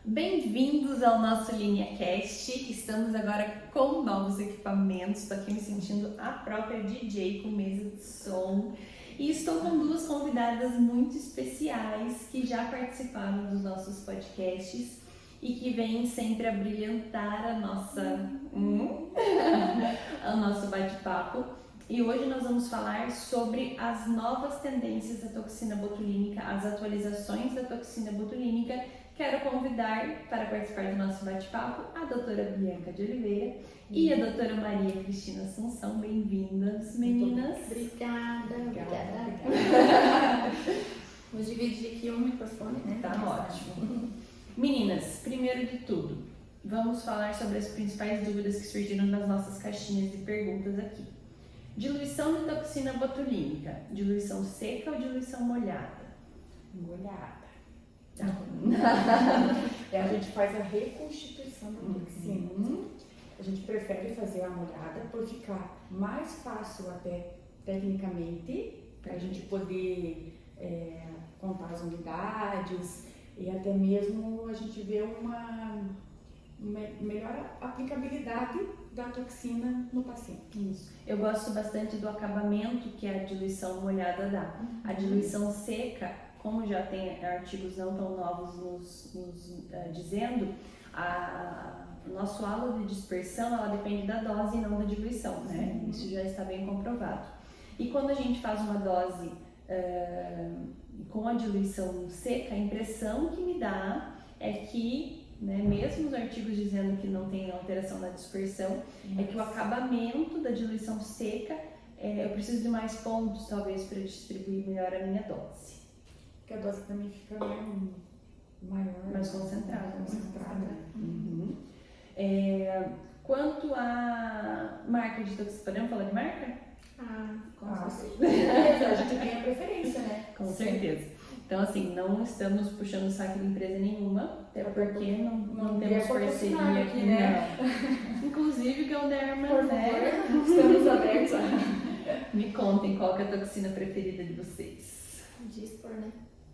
Bem-vindos ao nosso LinhaCast. Estamos agora com novos equipamentos. Estou aqui me sentindo a própria DJ com mesa de som. E estou com duas convidadas muito especiais que já participaram dos nossos podcasts e que vêm sempre a brilhantar o nosso bate-papo. E hoje nós vamos falar sobre as novas tendências da toxina botulínica, as atualizações da toxina botulínica. Quero convidar para participar do nosso bate-papo a doutora Bianca de Oliveira e a doutora Maria Cristina Assunção. Bem-vindas, meninas. Obrigada. Vou dividir aqui o microfone, né? Tá ótimo. Meninas, primeiro de tudo, vamos falar sobre as principais dúvidas que surgiram nas nossas caixinhas de perguntas aqui. Diluição de toxina botulínica, diluição seca ou diluição molhada? Molhada. A gente faz a reconstituição da toxina. A gente prefere fazer a molhada por ficar mais fácil até tecnicamente, para a gente poder contar as unidades e até mesmo a gente ver uma melhor aplicabilidade da toxina no paciente. Isso. Eu gosto bastante do acabamento que a diluição molhada dá. A diluição seca, como já tem artigos não tão novos nos dizendo, o nosso halo de dispersão ela depende da dose e não da diluição, né? Isso já está bem comprovado. E quando a gente faz uma dose com a diluição seca, a impressão que me dá é que, né, mesmo os artigos dizendo que não tem alteração na dispersão, é que o acabamento da diluição seca, eu preciso de mais pontos talvez para distribuir melhor a minha dose. Porque a dose também fica maior, mais concentrada. Uhum. Quanto à marca de toxina, podemos falar de marca? Com certeza. A gente tem a preferência, né? Com certeza. Então, assim, não estamos puxando o saco de empresa nenhuma, até porque não temos parceria aqui, né? Inclusive, Galderma, por né? favor, estamos abertos. Me contem qual que é a toxina preferida de vocês. Dispor, né?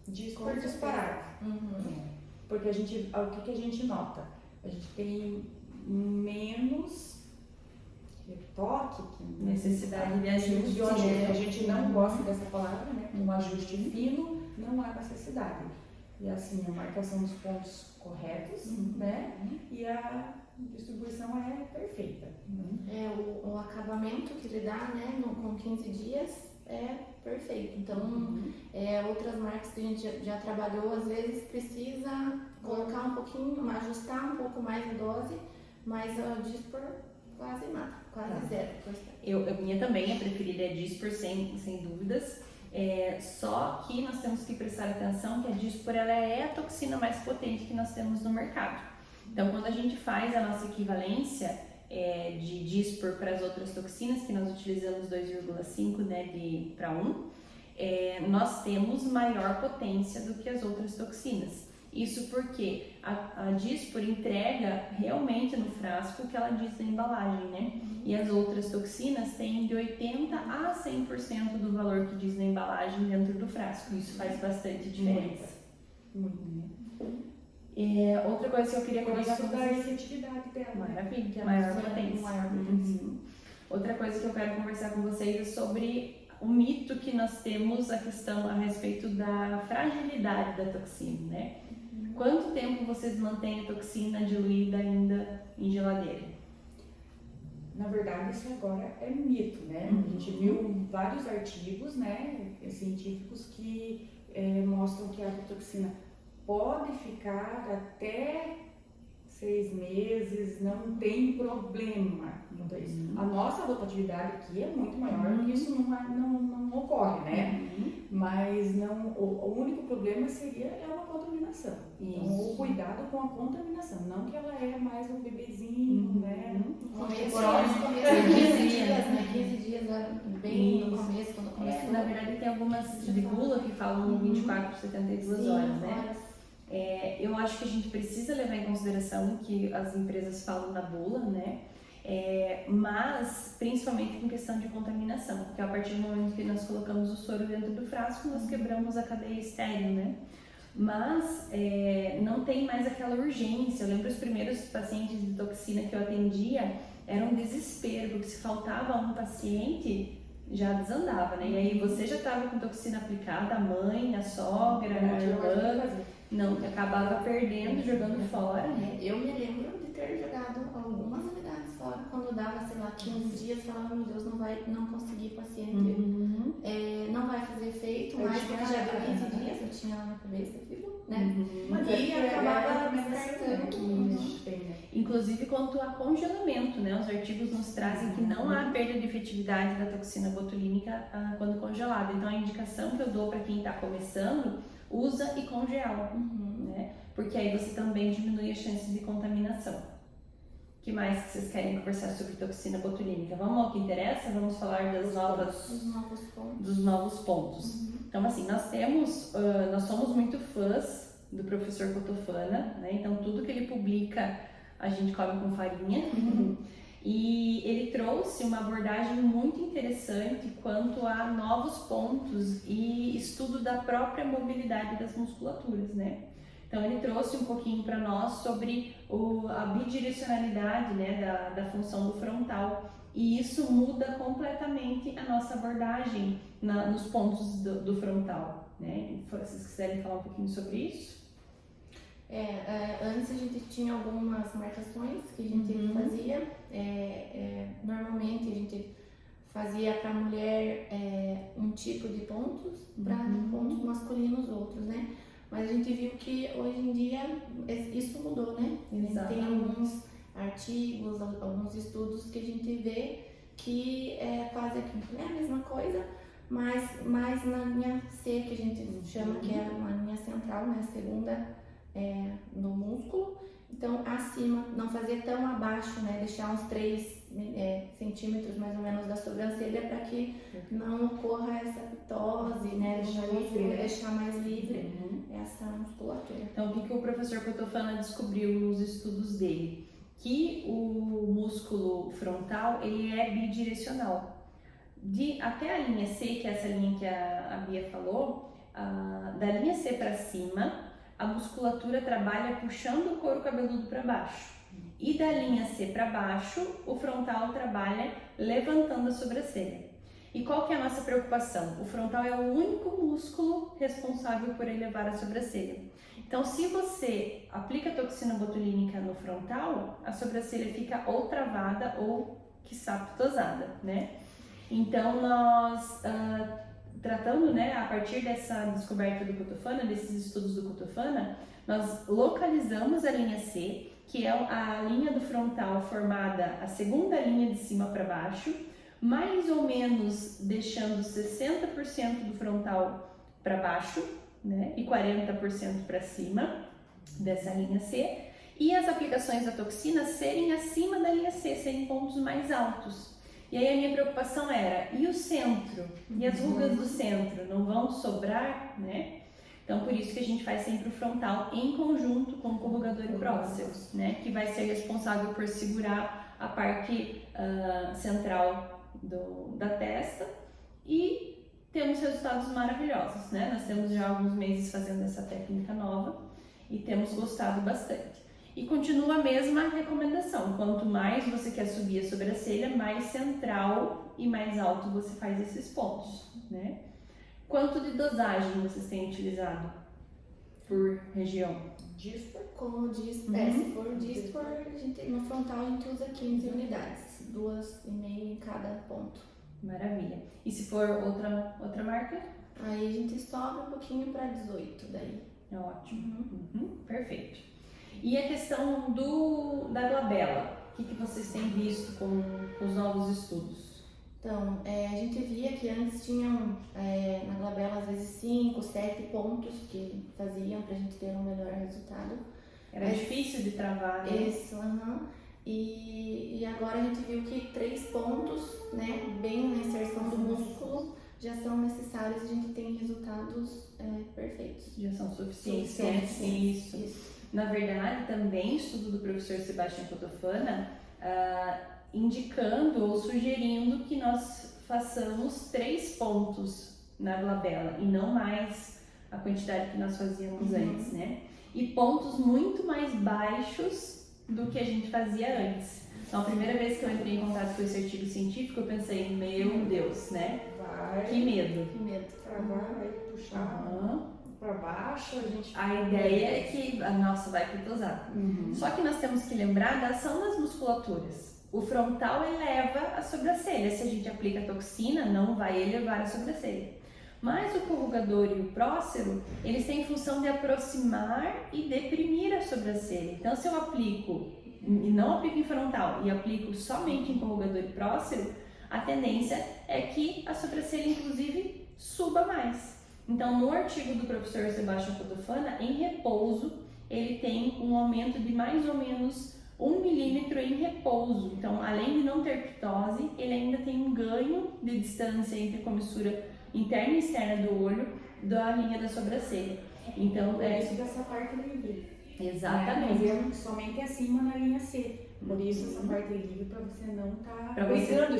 Dispor disparado. Porque o que a gente nota? A gente tem menos retoque, necessidade de ajuste. A gente não gosta dessa palavra, né? Um ajuste fino, não há necessidade. E assim, a marcação dos pontos corretos, né? E a distribuição é perfeita. O acabamento que ele dá, né, com 15 dias é perfeito. Então, outras marcas que a gente já trabalhou, às vezes precisa colocar um pouquinho, ajustar um pouco mais a dose, mas a Dispor quase mata, quase zero. A minha também, a preferida é Dispor, sem dúvidas. Só que nós temos que prestar atenção que a Dispor ela é a toxina mais potente que nós temos no mercado. Então, quando a gente faz a nossa equivalência de Dispor para as outras toxinas, que nós utilizamos 2,5, né, para 1, nós temos maior potência do que as outras toxinas. Isso porque a Dispor entrega realmente no frasco o que ela diz na embalagem, né? E as outras toxinas têm de 80% a 100% do valor que diz na embalagem dentro do frasco. Isso faz bastante diferença. Outra coisa que eu queria conversar com vocês... a efetividade dela. Maravilha, maior potência. Outra coisa que eu quero conversar com vocês é sobre o mito que nós temos, a questão a respeito da fragilidade da toxina, né? Quanto tempo vocês mantêm a toxina diluída ainda em geladeira? Na verdade, isso agora é mito, né? A gente viu vários artigos, né, científicos que mostram que a toxina pode ficar até 6 meses, não tem problema. A nossa rotatividade aqui é muito maior, porque isso não ocorre, né? Mas o único problema seria uma contaminação. Então, o cuidado com a contaminação, não que ela é mais um bebezinho, né? Começo, 15 dias, bem no começo, quando começou. Na verdade, tem algumas de bula que falam 24 a 72 horas, né? Eu acho que a gente precisa levar em consideração o que as empresas falam na bula, né? Mas principalmente com questão de contaminação, porque a partir do momento que nós colocamos o soro dentro do frasco, nós quebramos a cadeia estéril, né? mas não tem mais aquela urgência. Eu lembro os primeiros pacientes de toxina que eu atendia, era um desespero, porque se faltava um paciente, já desandava, né? E aí você já estava com toxina aplicada, a mãe, a sogra, a irmã, não, acabava perdendo, jogando fora, né? Eu me lembro de ter jogado algumas unidades fora, quando dava, sei lá, 15 dias, falava, meu Deus, não consegui paciente, não vai fazer efeito, mas porque já deu 15 dias, eu tinha lá na cabeça aquilo, né? E acabava descartando. Inclusive quanto a congelamento, né? Os artigos nos trazem que não há perda de efetividade da toxina botulínica quando congelada. Então a indicação que eu dou para quem está começando, usa e congela, né? Porque aí você também diminui a chance de contaminação. O que mais que vocês querem conversar sobre toxina botulínica? Vamos ao que interessa? Vamos falar dos novos pontos. Então assim, nós somos muito fãs do professor Cotofana, né? Então tudo que ele publica a gente come com farinha. E ele trouxe uma abordagem muito interessante quanto a novos pontos e estudo da própria mobilidade das musculaturas, né? Então ele trouxe um pouquinho para nós sobre a bidirecionalidade, né, da função do frontal, e isso muda completamente a nossa abordagem nos pontos do frontal, né? Se vocês quiserem falar um pouquinho sobre isso. Antes a gente tinha algumas marcações que a gente fazia, normalmente a gente fazia para mulher um tipo de pontos, para pontos masculinos outros, né? Mas a gente viu que hoje em dia isso mudou, né? Tem alguns artigos, alguns estudos que a gente vê que quase é a mesma coisa, mas mais na linha C, que a gente chama, que é uma linha central, né? A segunda no músculo, então acima, não fazer tão abaixo, né, deixar uns 3 centímetros mais ou menos da sobrancelha para que não ocorra essa pitose, né, deixar mais livre essa musculatura. Então o que o professor Cotofana descobriu nos estudos dele? Que o músculo frontal ele é bidirecional. Até a linha C, que é essa linha que a Bia falou, da linha C para cima, a musculatura trabalha puxando o couro cabeludo para baixo. E da linha C para baixo, o frontal trabalha levantando a sobrancelha. E qual que é a nossa preocupação? O frontal é o único músculo responsável por elevar a sobrancelha. Então, se você aplica toxina botulínica no frontal, a sobrancelha fica ou travada ou, quiçá, pitosada, né? Então, nós... tratando, né, a partir dessa descoberta do Cotofana, desses estudos do Cotofana, nós localizamos a linha C, que é a linha do frontal formada, a segunda linha de cima para baixo, mais ou menos deixando 60% do frontal para baixo, né, e 40% para cima dessa linha C, e as aplicações da toxina serem acima da linha C, serem pontos mais altos. E aí a minha preocupação era, e o centro? E as rugas do centro não vão sobrar, né? Então por isso que a gente faz sempre o frontal em conjunto com o corrugador e próximo, né? Que vai ser responsável por segurar a parte central da testa, e temos resultados maravilhosos, né? Nós temos já alguns meses fazendo essa técnica nova e temos gostado bastante. E continua a mesma recomendação, quanto mais você quer subir a sobrancelha, mais central e mais alto você faz esses pontos, né? Quanto de dosagem vocês têm utilizado por região? Dispor? Como dispor, se for dispor, no frontal a gente usa 15 unidades, 2,5 em cada ponto. Maravilha. E se for outra marca? Aí a gente sobe um pouquinho para 18 daí. Ótimo. Perfeito. E a questão da glabela, o que vocês têm visto com os novos estudos? Então, a gente via que antes tinham na glabela às vezes 5, 7 pontos que faziam pra gente ter um melhor resultado. Era difícil de travar, né? Isso, E agora a gente viu que 3 pontos, né, bem na inserção do músculo, já são necessários e a gente tem resultados perfeitos. Já são suficientes. Isso. Na verdade, também estudo do professor Sebastião Cotofana indicando ou sugerindo que nós façamos 3 pontos na glabela e não mais a quantidade que nós fazíamos antes, né? E pontos muito mais baixos do que a gente fazia antes. Então, a primeira vez que eu entrei em contato com esse artigo científico, eu pensei, meu Deus, né? Que medo. Que medo. Travar, vai puxar para baixo, A ideia é que, nossa, vai pitosar. Só que nós temos que lembrar da ação das musculaturas. O frontal eleva a sobrancelha. Se a gente aplica toxina, não vai elevar a sobrancelha. Mas o corrugador e o prócero, eles têm função de aproximar e deprimir a sobrancelha. Então, se eu aplico, e não aplico em frontal, e aplico somente em corrugador e prócero, a tendência é que a sobrancelha, inclusive, suba mais. Então, no artigo do professor Sebastião Cotofana, em repouso, ele tem um aumento de mais ou menos 1 milímetro em repouso. Então, além de não ter pitose, ele ainda tem um ganho de distância entre a comissura interna e externa do olho da linha da sobrancelha. Então, é isso dessa parte livre. Exatamente. Fazendo somente acima na linha C. Por isso essa parte é livre para você não estar usando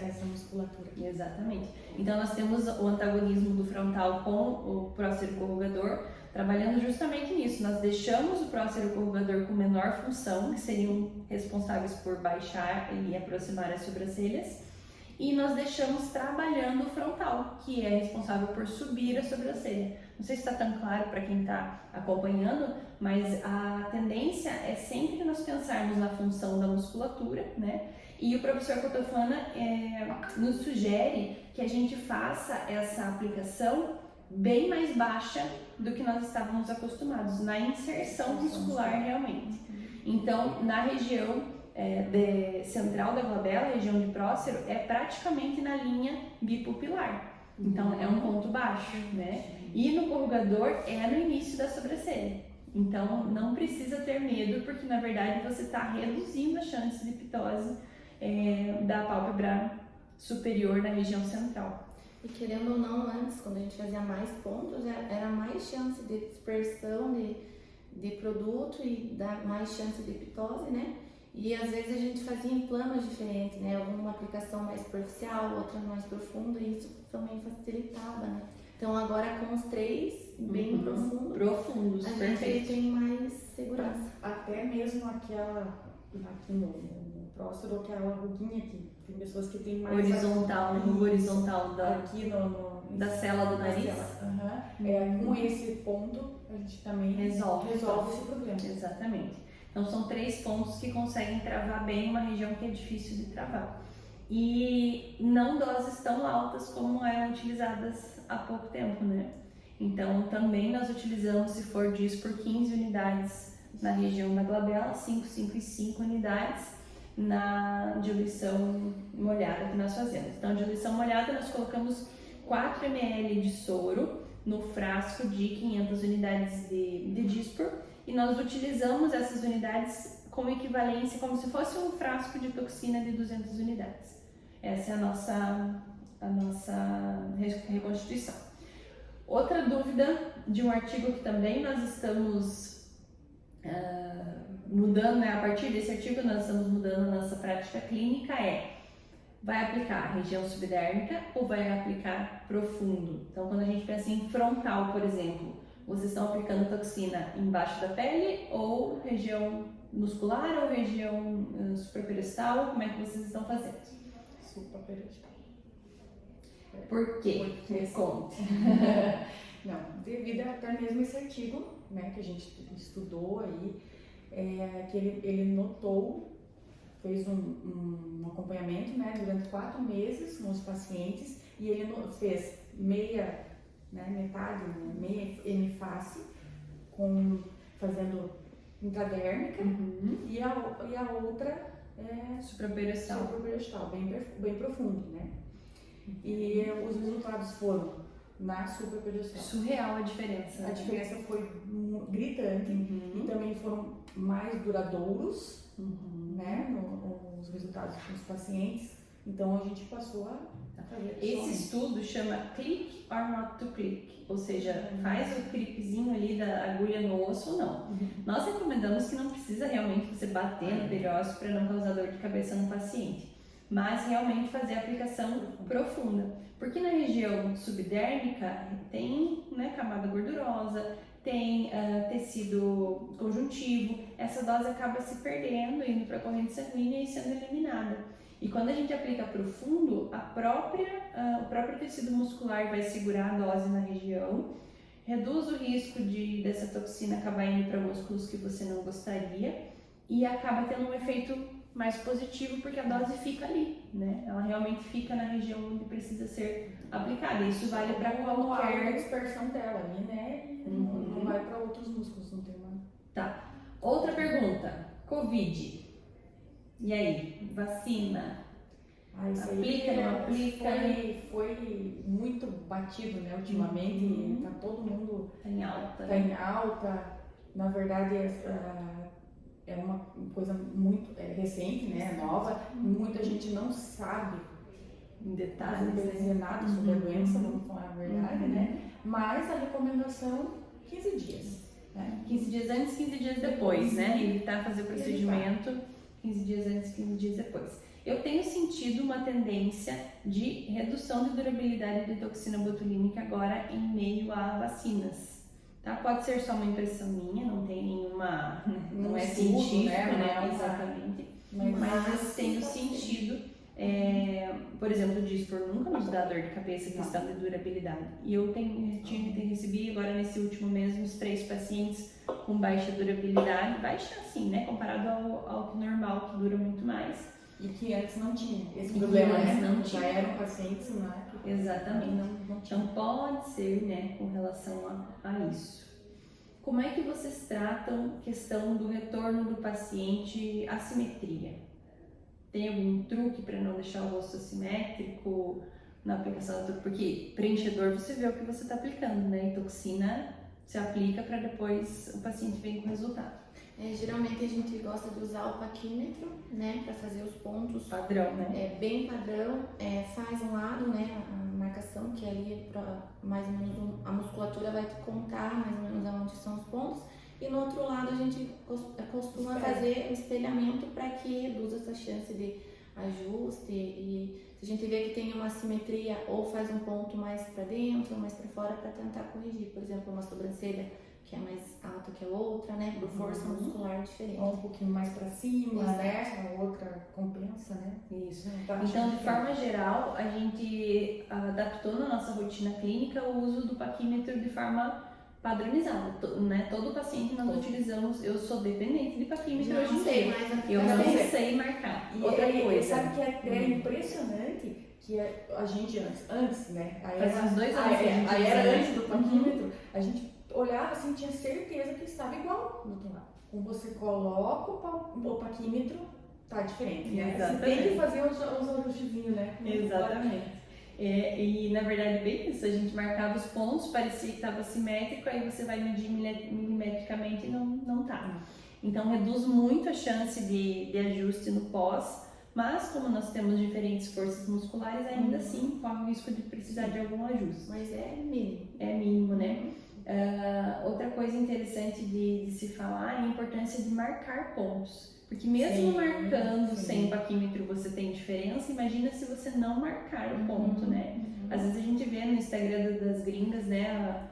essa musculatura. Exatamente. Então nós temos o antagonismo do frontal com o prócero corrugador, trabalhando justamente nisso. Nós deixamos o prócero corrugador com menor função, que seriam responsáveis por baixar e aproximar as sobrancelhas, e nós deixamos trabalhando o frontal, que é responsável por subir a sobrancelha. Não sei se está tão claro para quem está acompanhando, mas a tendência é sempre nós pensarmos na função da musculatura, né? E o professor Cotofana nos sugere que a gente faça essa aplicação bem mais baixa do que nós estávamos acostumados, na inserção muscular realmente. Então, na região central da glabela, região de prócero, é praticamente na linha bipupilar. Então, é um ponto baixo, né? E no corrugador é no início da sobrancelha. Então, não precisa ter medo, porque na verdade você está reduzindo a chance de pitose da pálpebra superior na região central. E querendo ou não, antes, quando a gente fazia mais pontos, era mais chance de dispersão de produto e mais chance de pitose, né? E às vezes a gente fazia em planos diferentes, né? Uma aplicação mais superficial, outra mais profunda, e isso também facilitava, né? Então agora com os 3 bem profundos, a gente tem mais segurança. Até mesmo aqui no próstata, aquela ruguinha aqui, tem pessoas que tem mais horizontal aqui da célula do nariz. Com esse ponto a gente também resolve esse problema. Exatamente. Então são 3 pontos que conseguem travar bem uma região que é difícil de travar. E não doses tão altas como eram utilizadas há pouco tempo, né? Então também nós utilizamos, se for disso, por 15 unidades na região da glabela, 5, 5 e 5 unidades na diluição molhada que nós fazemos. Então, diluição molhada, nós colocamos 4 ml de soro no frasco de 500 unidades de Dispor, e nós utilizamos essas unidades como equivalência, como se fosse um frasco de toxina de 200 unidades. Essa é a nossa reconstituição. Outra dúvida de um artigo que também nós estamos mudando, né? A partir desse artigo nós estamos mudando a nossa prática clínica vai aplicar a região subdérmica ou vai aplicar profundo? Então, quando a gente pensa em frontal, por exemplo, vocês estão aplicando toxina embaixo da pele ou região muscular ou região supraperestal? Como é que vocês estão fazendo? Supraperestal. Por quê? Me conte. Não, devido até mesmo esse artigo, né, que a gente estudou aí, que ele notou, fez um acompanhamento, né, durante 4 meses com os pacientes, e ele fez meia hemiface, fazendo intradérmica, e a outra supraperestal, bem profundo, né? E os resultados foram na supraperestal. Surreal a diferença. A diferença foi gritante, e também foram mais duradouros, né, os resultados dos pacientes. Então a gente passou a fazer. Esse estudo chama Click or Not to Click, ou seja, faz o clipezinho ali da agulha no osso ou não. Nós recomendamos que não precisa realmente você bater no periósteo para não causar dor de cabeça no paciente. mas realmente fazer a aplicação profunda. Porque na região subdérmica tem, né, camada gordurosa, tem tecido conjuntivo, essa dose acaba se perdendo, indo para a corrente sanguínea e sendo eliminada. E quando a gente aplica profundo, o próprio tecido muscular vai segurar a dose na região, reduz o risco dessa toxina acabar indo para músculos que você não gostaria e acaba tendo um efeito mais positivo porque a dose fica ali, né? Ela realmente fica na região onde precisa ser aplicada. Isso vale para a qualquer dispersão dela ali, né? Não vai para outros músculos, não tem uma. Tá. Outra pergunta. Covid. E aí? Vacina? Isso Aplica, aí, não aplica? Foi muito batido, né? Ultimamente, tá todo mundo Tá em alta. tá em alta. Na verdade, é uma coisa muito recente, né? Nova. Muita gente não sabe Em detalhes, dizer nada sobre a doença, vamos falar a verdade, né? Mas a recomendação, 15 dias. Né? 15 dias antes, 15 dias depois, né? Evitar fazer o procedimento 15 dias antes, 15 dias depois. Eu tenho sentido uma tendência de redução de durabilidade de toxina botulínica agora em meio a vacinas. Tá? Pode ser só uma impressão minha, não tem nenhuma, não é estudo, científico, né? né? Exatamente. Mas eu tenho sentido, por exemplo, o Dispor nunca nos dá dor de cabeça, questão de durabilidade. E eu recebi agora nesse último mês uns 3 pacientes com baixa durabilidade, baixa assim, né? Comparado ao normal, que dura muito mais. E que antes não tinha esse problema, né? Não Já tinha. eram pacientes, não é? Exatamente. Não tinha. Então pode ser, né, com relação a isso. Como é que vocês tratam a questão do retorno do paciente assimetria? Tem algum truque para não deixar o rosto assimétrico na aplicação da toxina? Porque preenchedor você vê o que você está aplicando, né? E toxina se aplica para depois o paciente vir com o resultado. Geralmente a gente gosta de usar o paquímetro, né, para fazer os pontos. Padrão, né? É bem padrão, faz um lado, né, a marcação, que ali mais ou menos a musculatura vai te contar mais ou menos aonde são os pontos. E no outro lado a gente costuma fazer o espelhamento para que reduza essa chance de ajuste. E se a gente vê que tem uma assimetria, ou faz um ponto mais para dentro ou mais para fora para tentar corrigir. Por exemplo, uma sobrancelha que é mais alta que a outra, né? Por força muscular diferente. Ou um pouquinho mais para cima, Exato. né? A outra compensa, né? Isso. Tá, Então, de forma geral, a gente adaptou na nossa rotina clínica o uso do paquímetro de forma padronizada, né? Todo paciente nós utilizamos. Eu sou dependente de paquímetro hoje em dia. Eu não sei marcar. E Outra coisa. Sabe que é impressionante que a gente antes, né? Faz uns 2 anos que a gente aí usa, era né? antes do paquímetro, a gente olhava assim, tinha certeza que estava igual do outro lado. Quando você coloca o paquímetro, tá diferente, né? Você tem que fazer os ajustezinhos, né? Exatamente. E na verdade, bem isso, a gente marcava os pontos, parecia que estava simétrico, aí você vai medir milimetricamente e não tá. Então reduz muito a chance de ajuste no pós, mas como nós temos diferentes forças musculares, ainda assim corre o risco de precisar de algum ajuste. Mas é mínimo. É mínimo, né? Outra coisa interessante de se falar é a importância de marcar pontos. Porque mesmo marcando sem paquímetro você tem diferença, imagina se você não marcar o ponto, né? Às vezes a gente vê no Instagram das gringas, né,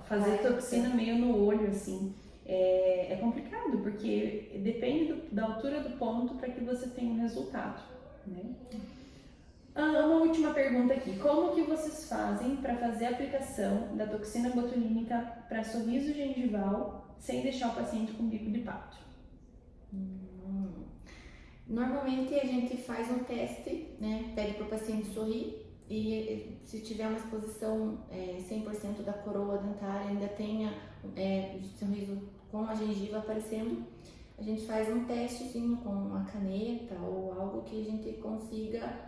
fazer toxina meio no olho, assim. É complicado, porque depende da altura do ponto para que você tenha um resultado, né? Uma última pergunta aqui. Como que vocês fazem para fazer a aplicação da toxina botulínica para sorriso gengival sem deixar o paciente com bico de pato? Normalmente a gente faz um teste, né? Pede para o paciente sorrir e se tiver uma exposição 100% da coroa dentária, ainda tenha sorriso com a gengiva aparecendo, a gente faz um testezinho com uma caneta ou algo que a gente consiga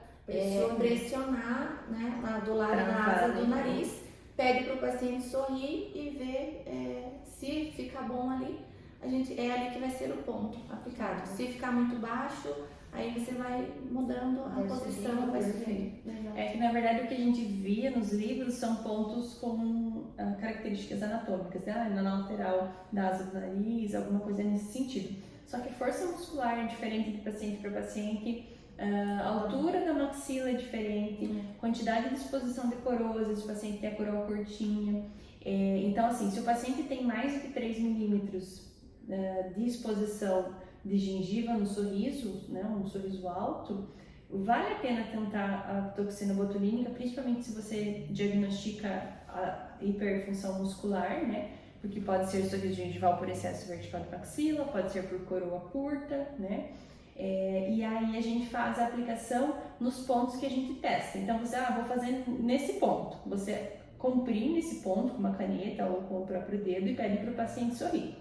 pressionar, né, do lado da asa do nariz, pede para o paciente sorrir e ver se ficar bom ali. É ali que vai ser o ponto aplicado. Se ficar muito baixo, aí você vai mudando a posição, vai subir. É que na verdade o que a gente via nos livros são pontos com características anatômicas, né? Na lateral da asa do nariz, alguma coisa nesse sentido. Só que força muscular é diferente de paciente para paciente. a altura da maxila é diferente, quantidade de exposição de coroa, às vezes o paciente tem a coroa curtinha. Então, assim, se o paciente tem mais do que 3 milímetros de exposição de gengiva no sorriso, né, um sorriso alto, vale a pena tentar a toxina botulínica, principalmente se você diagnostica a hiperfunção muscular, né? Porque pode ser sorriso gengival por excesso vertical de maxila, pode ser por coroa curta, né? E aí a gente faz a aplicação nos pontos que a gente testa. Então você, vou fazer nesse ponto. Você comprime esse ponto com uma caneta ou com o próprio dedo e pede para o paciente sorrir.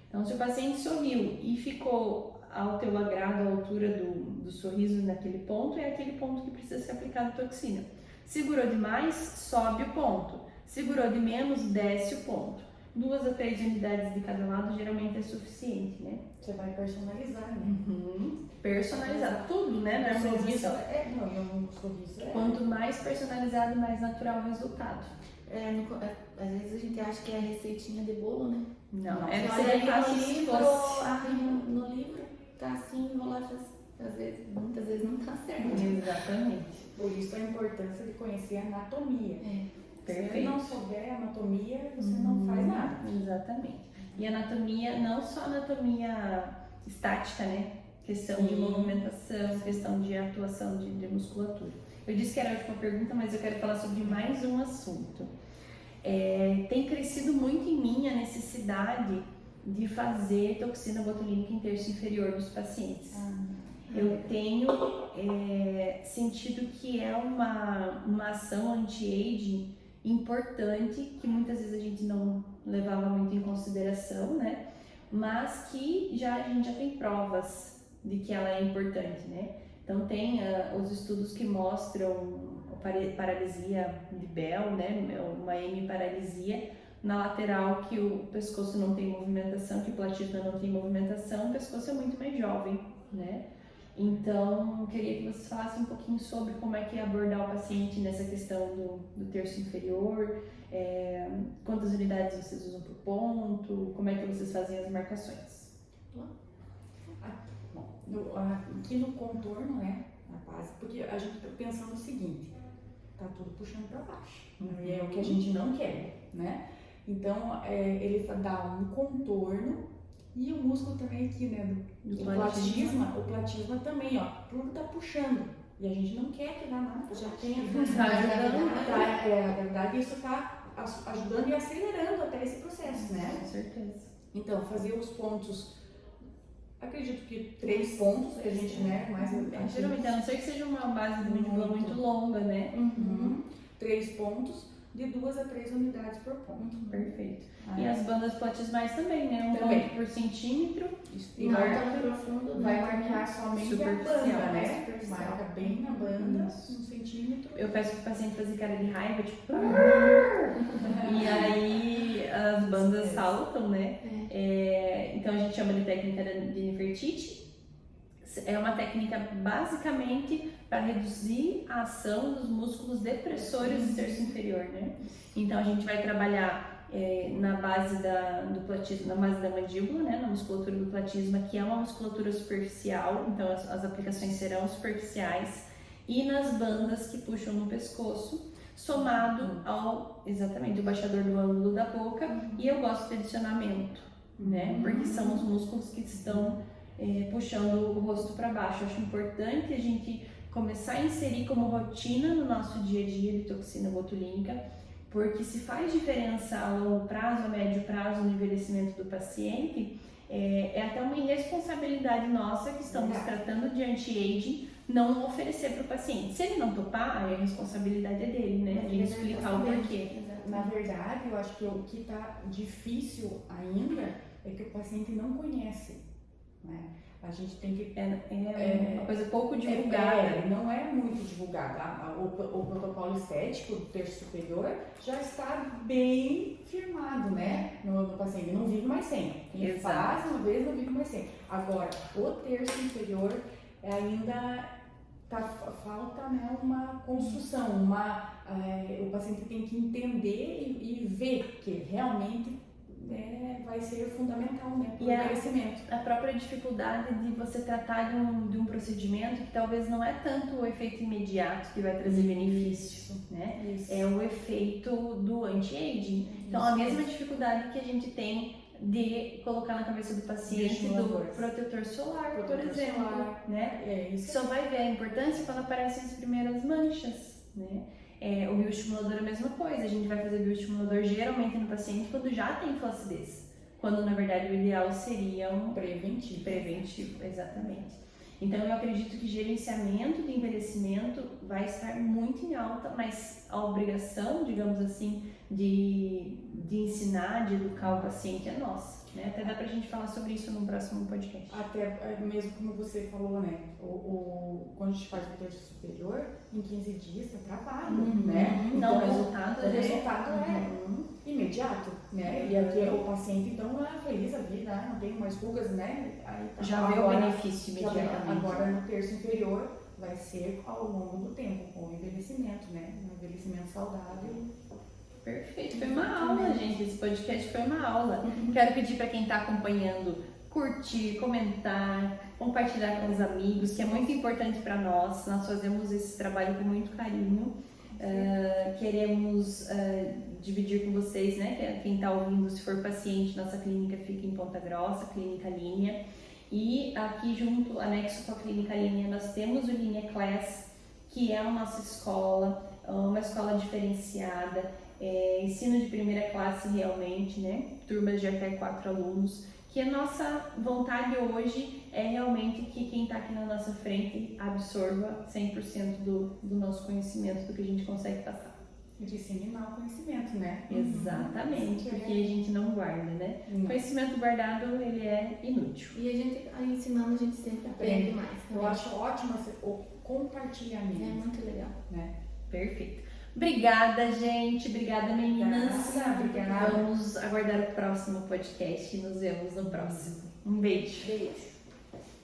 Então se o paciente sorriu e ficou ao teu agrado, a altura do sorriso naquele ponto, é aquele ponto que precisa ser aplicado toxina. Segurou demais, sobe o ponto. Segurou de menos, desce o ponto. 2 a 3 unidades de cada lado geralmente é suficiente, né? Você vai personalizar, né? Personalizar tudo, né? Na harmonização. No sorriso é. Quanto mais personalizado, mais natural o resultado. Às vezes a gente acha que é a receitinha de bolo, né? Não, Você é olha ali fácil no se livro, fosse. no livro tá assim, enrolado, muitas vezes não tá certo. Exatamente. Por isso a importância de conhecer a anatomia. Se você Perfeito. não souber a anatomia, você não faz nada. Exatamente. E anatomia, não só anatomia estática, né? Questão de movimentação, questão de atuação de musculatura. Eu disse que era a última pergunta, mas eu quero falar sobre mais um assunto. Tem crescido muito em mim a necessidade de fazer toxina botulínica em terço inferior dos pacientes. Eu tenho sentido que é uma ação anti-aging importante, que muitas vezes a gente não levava muito em consideração, né? Mas que a gente já tem provas de que ela é importante, né? Então tem os estudos que mostram a paralisia de Bell, né? Uma hemiparalisia na lateral, que o pescoço não tem movimentação, que o platisma não tem movimentação, o pescoço é muito mais jovem, né? Então, eu queria que vocês falassem um pouquinho sobre como é que é abordar o paciente nessa questão do terço inferior, quantas unidades vocês usam por ponto, como é que vocês fazem as marcações. Aqui no contorno, né, na base, porque a gente tá pensando o seguinte, tá tudo puxando para baixo, e é o que a gente não quer, né? Então, ele dá um contorno. E o músculo também aqui, né, o platisma também, ó, tudo tá puxando. E a gente não quer que vá nada. Já tem a Na verdade, isso tá ajudando e acelerando até esse processo, né? Com certeza. Então, fazer os pontos, acredito que 3 pontos, que a gente, né, mais... Geralmente, a não ser que seja uma base de mandíbula muito longa, né? 3 pontos, de 2 a 3 unidades por ponto. Perfeito. E as bandas platismais também, né? Um Também. ponto por centímetro. E Não tão profundo, vai né? marcar somente a Superficial, banda, né? superficial. Marca bem na banda, 1 centímetro. Eu peço pro paciente fazer cara de raiva, tipo... E aí as bandas saltam, né? Então a gente chama de técnica de Nefertiti. É uma técnica basicamente para reduzir a ação dos músculos depressores do terço inferior, né? Então a gente vai trabalhar na base do platismo, na base da mandíbula, né? Na musculatura do platisma, que é uma musculatura superficial, então as aplicações serão superficiais, e nas bandas que puxam no pescoço, somado ao, exatamente, o baixador do ângulo da boca, e eu gosto de adicionamento, né? Porque são os músculos que estão puxando o rosto para baixo. Eu acho importante a gente começar a inserir como rotina no nosso dia a dia de toxina botulínica, porque se faz diferença a longo prazo, a médio prazo no envelhecimento do paciente, é até uma irresponsabilidade nossa que estamos tratando de anti-aging não oferecer para o paciente. Se ele não topar, a responsabilidade é dele, né? A gente explicar o porquê. Na verdade, eu acho que o que está difícil ainda é que o paciente não conhece, né? A gente tem que... uma coisa pouco divulgada. Não é muito divulgada. O protocolo estético do terço superior já está bem firmado, né? No paciente. Não vive mais sem. Quem faz uma vez, não vive mais sem. Agora, o terço inferior ainda falta, né, uma construção. O paciente tem que entender e ver que realmente vai ser fundamental, né, para o E envelhecimento. a própria dificuldade de você tratar de um procedimento que talvez não é tanto o efeito imediato que vai trazer benefício, né? Isso. É o efeito do anti-aging. Então, a mesma dificuldade que a gente tem de colocar na cabeça do paciente do protetor solar, por exemplo, né? Isso. Só vai ver a importância quando aparecem as primeiras manchas, né? O bioestimulador é a mesma coisa, a gente vai fazer bioestimulador geralmente no paciente quando já tem flacidez, quando na verdade o ideal seria um preventivo, exatamente. Então eu acredito que gerenciamento de envelhecimento vai estar muito em alta, mas a obrigação, digamos assim, de ensinar, de educar o paciente é nossa, né? Até dá pra gente falar sobre isso no próximo podcast. Até mesmo como você falou, né? Quando a gente faz o terço superior, em 15 dias tá travado, né? Não, Então, o resultado é imediato, né? E aqui o paciente, então, é feliz a vida, não tem mais rugas, né? Aí, já vê o benefício imediatamente. Agora no terço inferior vai ser ao longo do tempo, com o envelhecimento, né? Um envelhecimento saudável. Perfeito, foi uma aula, gente. Esse podcast foi uma aula. Quero pedir para quem está acompanhando curtir, comentar, compartilhar com os amigos, que é muito importante para nós. Nós fazemos esse trabalho com muito carinho. Queremos dividir com vocês, né? Quem está ouvindo, se for paciente, nossa clínica fica em Ponta Grossa, Clínica Linea. E aqui junto, anexo com a Clínica Linea, nós temos o Linea Class, que é a nossa escola, uma escola diferenciada. Ensino de primeira classe realmente, né? Turmas de até 4 alunos, que a nossa vontade hoje é realmente que quem está aqui na nossa frente absorva 100% do nosso conhecimento, do que a gente consegue passar. Disseminar o conhecimento, né? Exatamente, porque a gente não guarda, né? Não. Conhecimento guardado, ele é inútil. E a gente, ensinando, a gente sempre aprende mais. Eu acho ótimo o compartilhamento. É muito legal. Né? Perfeito. Obrigada, gente. Obrigada, meninas. Obrigada. Vamos aguardar o próximo podcast e nos vemos no próximo. Um beijo. Beijo.